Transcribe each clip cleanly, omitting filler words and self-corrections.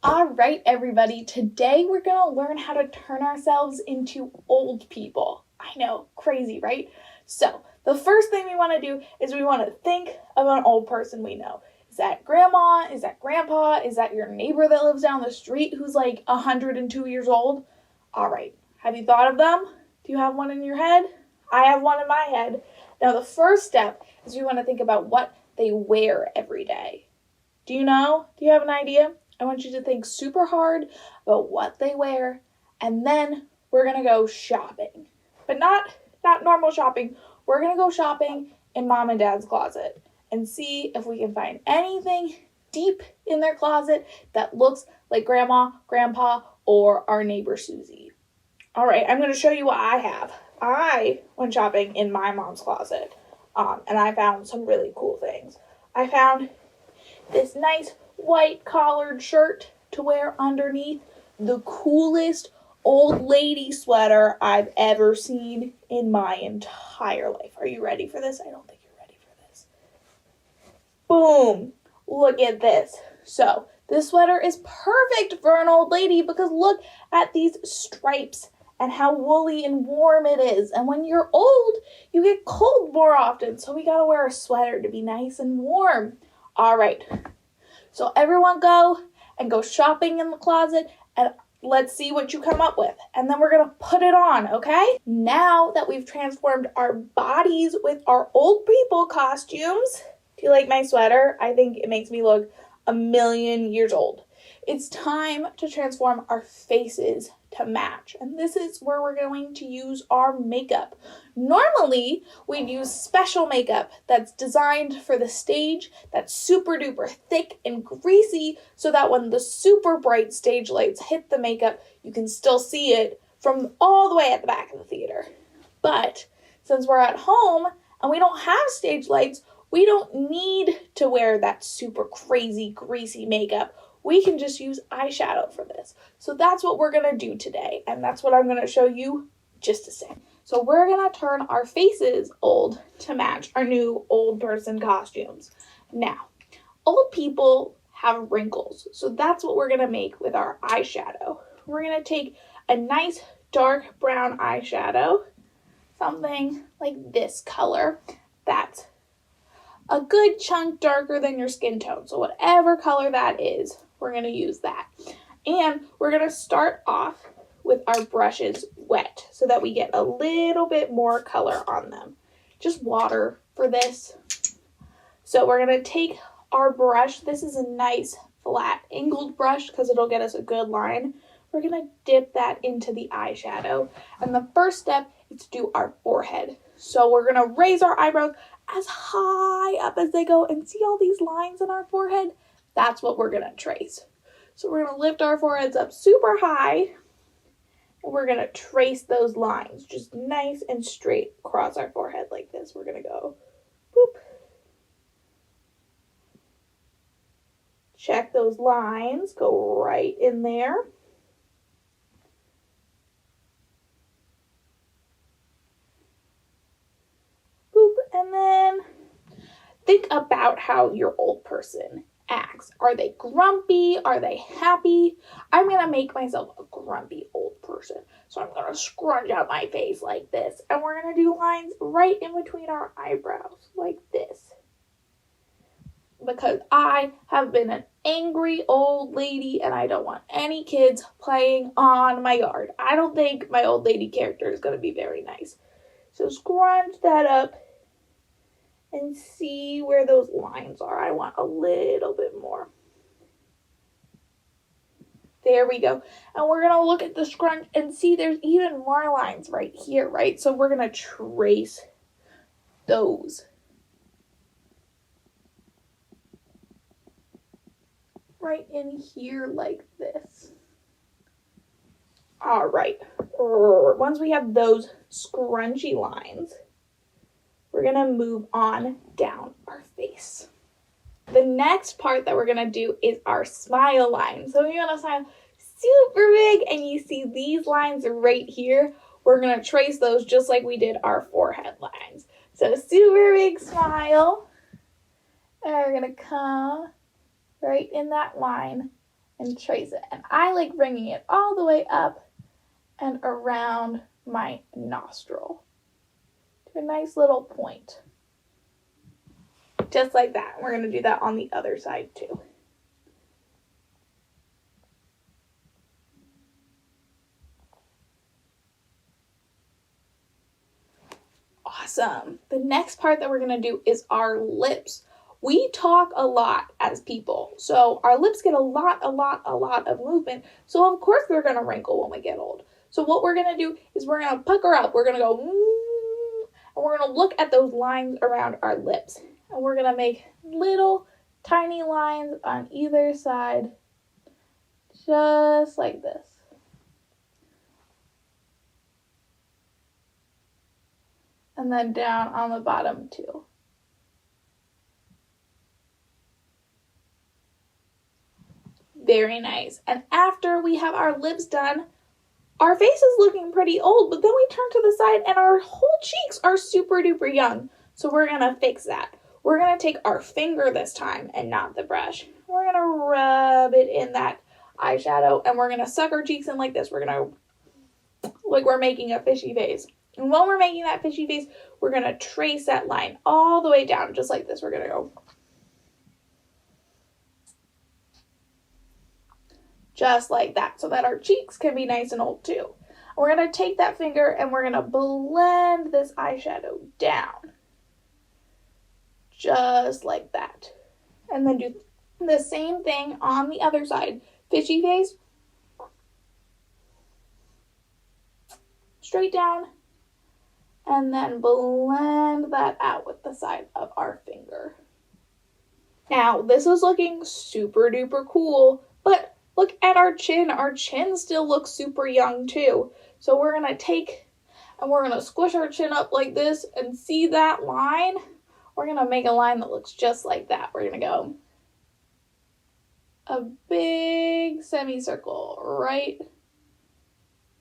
Alright everybody, today we're going to learn how to turn ourselves into old people. I know, crazy, right? So, the first thing we want to do is we want to think of an old person we know. Is that grandma? Is that grandpa? Is that your neighbor that lives down the street who's like 102 years old? Alright, have you thought of them? Do you have one in your head? I have one in my head. Now the first step is we want to think about what they wear every day. Do you know? Do you have an idea? I want you to think super hard about what they wear, and then we're going to go shopping. But not normal shopping. We're going to go shopping in mom and dad's closet and see if we can find anything deep in their closet that looks like grandma, grandpa, or our neighbor Susie. All right, I'm going to show you what I have. I went shopping in my mom's closet, and I found some really cool things. I found this nice white collared shirt to wear underneath the coolest old lady sweater I've ever seen in my entire life. Are you ready for this? I don't think you're ready for this. Boom! Look at this. So, this sweater is perfect for an old lady because look at these stripes and how woolly and warm it is. And when you're old, you get cold more often, so we gotta wear a sweater to be nice and warm. All right. So everyone go shopping in the closet and let's see what you come up with. And then we're going to put it on, okay? Now that we've transformed our bodies with our old people costumes, do you like my sweater? I think it makes me look 1,000,000 years old. It's time to transform our faces to match. And this is where we're going to use our makeup. Normally, we'd use special makeup that's designed for the stage, that's super duper thick and greasy, so that when the super bright stage lights hit the makeup, you can still see it from all the way at the back of the theater. But since we're at home and we don't have stage lights, we don't need to wear that super crazy greasy makeup. We can just use eyeshadow for this. So that's what we're going to do today. And that's what I'm going to show you just a second. So we're going to turn our faces old to match our new old person costumes. Now, old people have wrinkles. So that's what we're going to make with our eyeshadow. We're going to take a nice dark brown eyeshadow. Something like this color. That's a good chunk darker than your skin tone. So whatever color that is, we're going to use that. And we're going to start off with our brushes wet so that we get a little bit more color on them. Just water for this. So we're going to take our brush. This is a nice flat angled brush because it'll get us a good line. We're going to dip that into the eyeshadow. And the first step is to do our forehead. So we're going to raise our eyebrows as high up as they go and see all these lines in our forehead? That's what we're going to trace. So we're going to lift our foreheads up super high and we're going to trace those lines just nice and straight across our forehead like this. We're going to go boop. Check those lines, go right in there. And then think about how your old person acts. Are they grumpy? Are they happy? I'm going to make myself a grumpy old person. So I'm going to scrunch out my face like this. And we're going to do lines right in between our eyebrows like this. Because I have been an angry old lady and I don't want any kids playing on my yard. I don't think my old lady character is going to be very nice. So scrunch that up. And see where those lines are. I want a little bit more. There we go. And we're going to look at the scrunch and see there's even more lines right here, right? So we're going to trace those right in here like this. All right, once we have those scrunchy lines, we're gonna move on down our face. The next part that we're gonna do is our smile line. So you wanna smile super big and you see these lines right here, we're gonna trace those just like we did our forehead lines. So super big smile, and we're gonna come right in that line and trace it. And I like bringing it all the way up and around my nostril to a nice little point. Just like that. We're going to do that on the other side too. Awesome. The next part that we're going to do is our lips. We talk a lot as people, so our lips get a lot of movement. So of course they're going to wrinkle when we get old. So what we're going to do is we're going to pucker up. We're going to go, and we're going to look at those lines around our lips. And we're going to make little tiny lines on either side, just like this. And then down on the bottom too. Very nice. And after we have our lips done, our face is looking pretty old, but then we turn to the side and our whole cheeks are super duper young. So we're going to fix that. We're going to take our finger this time and not the brush. We're going to rub it in that eyeshadow and we're going to suck our cheeks in like this. We're going to, like we're making a fishy face. And when we're making that fishy face, we're going to trace that line all the way down, just like this. We're going to go just like that, so that our cheeks can be nice and old too. We're going to take that finger and we're going to blend this eyeshadow down. Just like that. And then do the same thing on the other side. Fishy face. Straight down. And then blend that out with the side of our finger. Now, this is looking super duper cool, but look at our chin. Our chin still looks super young too. So we're going to take and we're going to squish our chin up like this and see that line. We're going to make a line that looks just like that. We're going to go a big semicircle right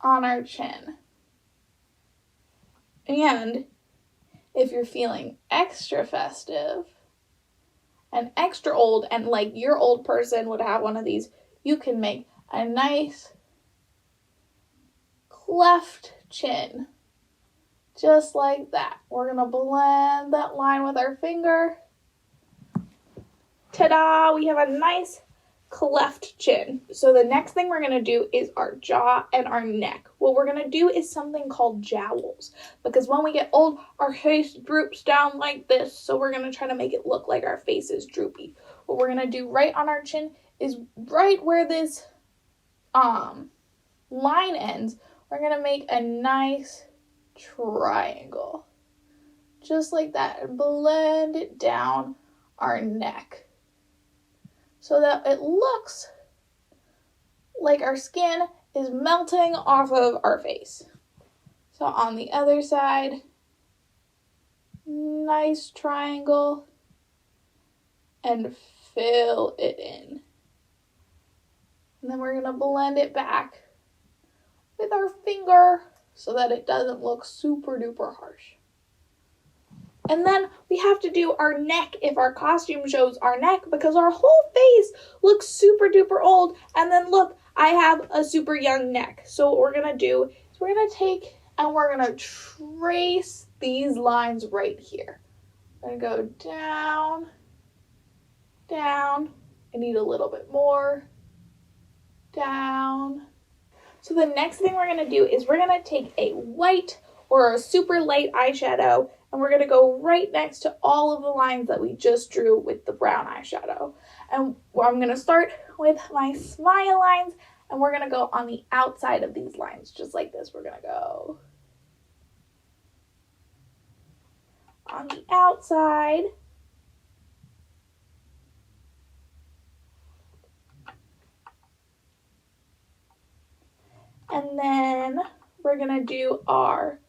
on our chin. And if you're feeling extra festive and extra old, and like your old person would have one of these, you can make a nice cleft chin, just like that. We're going to blend that line with our finger. Ta-da! We have a nice cleft chin. So the next thing we're going to do is our jaw and our neck. What we're going to do is something called jowls, because when we get old, our face droops down like this. So we're going to try to make it look like our face is droopy. What we're going to do right on our chin is right where this line ends, we're going to make a nice triangle. Just like that. And blend it down our neck, so that it looks like our skin is melting off of our face. So on the other side, nice triangle, and fill it in. And then we're going to blend it back with our finger so that it doesn't look super duper harsh. And then we have to do our neck if our costume shows our neck, because our whole face looks super duper old. And then look, I have a super young neck. So what we're going to do is we're going to take and we're going to trace these lines right here. We're going to go down, down. I need a little bit more. Down. So the next thing we're going to do is we're going to take a white or a super light eyeshadow, and we're going to go right next to all of the lines that we just drew with the brown eyeshadow. And I'm going to start with my smile lines, and we're going to go on the outside of these lines, just like this. We're going to go on the outside. And then we're going to do our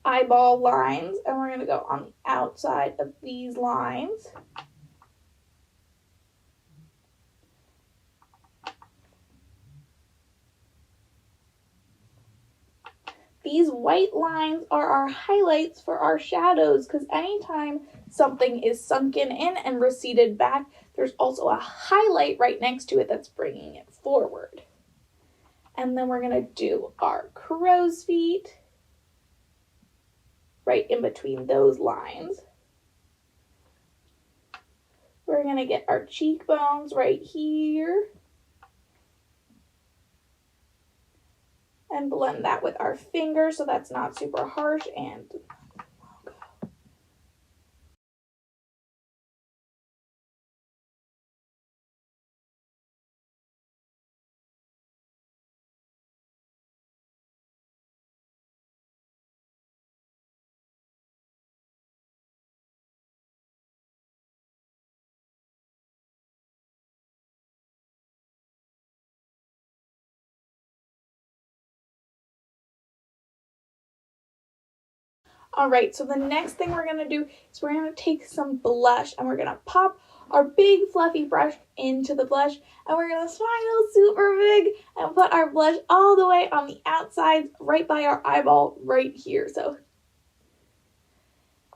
eyeball lines, and we're going to go on the outside of these lines. These white lines are our highlights for our shadows, because anytime something is sunken in and receded back, there's also a highlight right next to it that's bringing it forward. And then we're going to do our crow's feet right in between those lines. We're going to get our cheekbones right here. And blend that with our finger so that's not super harsh and all right, so the next thing we're going to do is we're going to take some blush and we're going to pop our big fluffy brush into the blush, and we're going to smile super big and put our blush all the way on the outside right by our eyeball right here. So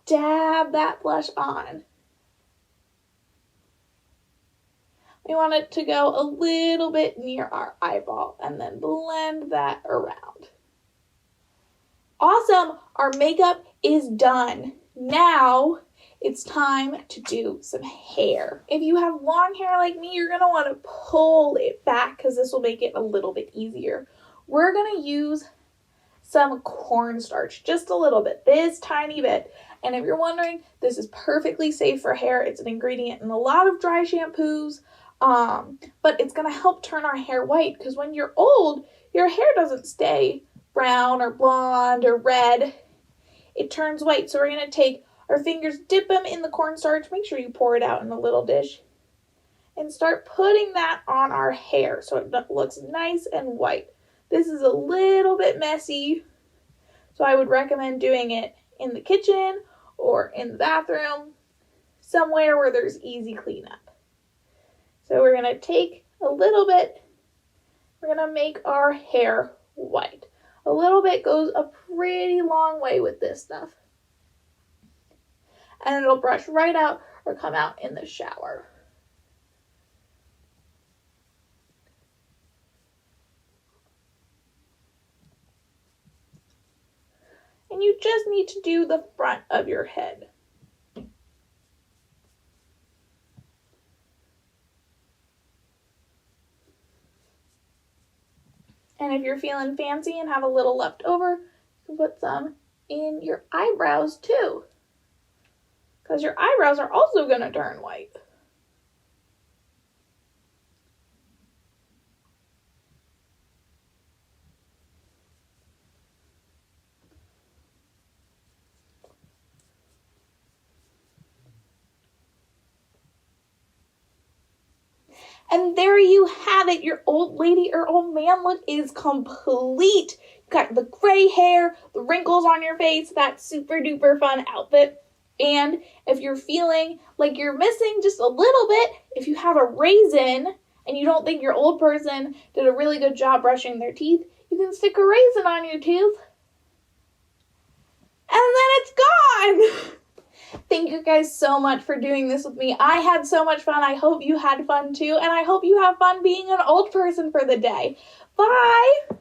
dab that blush on. We want it to go a little bit near our eyeball and then blend that around. Awesome, our makeup is done. Now it's time to do some hair. If you have long hair like me, you're gonna wanna pull it back because this will make it a little bit easier. We're gonna use some cornstarch, just a little bit, this tiny bit. And if you're wondering, this is perfectly safe for hair. It's an ingredient in a lot of dry shampoos, but it's gonna help turn our hair white because when you're old, your hair doesn't stay brown or blonde or red. It turns white. So we're going to take our fingers, dip them in the cornstarch. Make sure you pour it out in a little dish. And start putting that on our hair so it looks nice and white. This is a little bit messy, so I would recommend doing it in the kitchen or in the bathroom, somewhere where there's easy cleanup. So we're going to take a little bit. We're going to make our hair white. A little bit goes a pretty long way with this stuff. And it'll brush right out or come out in the shower. And you just need to do the front of your head. And if you're feeling fancy and have a little left over, you can put some in your eyebrows too. Because your eyebrows are also going to turn white. And there you have it. Your old lady or old man look is complete. You got the gray hair, the wrinkles on your face, that super duper fun outfit. And if you're feeling like you're missing just a little bit, if you have a raisin and you don't think your old person did a really good job brushing their teeth, you can stick a raisin on your tooth. And then it's gone. Thank you guys so much for doing this with me. I had so much fun. I hope you had fun too. And I hope you have fun being an old person for the day. Bye.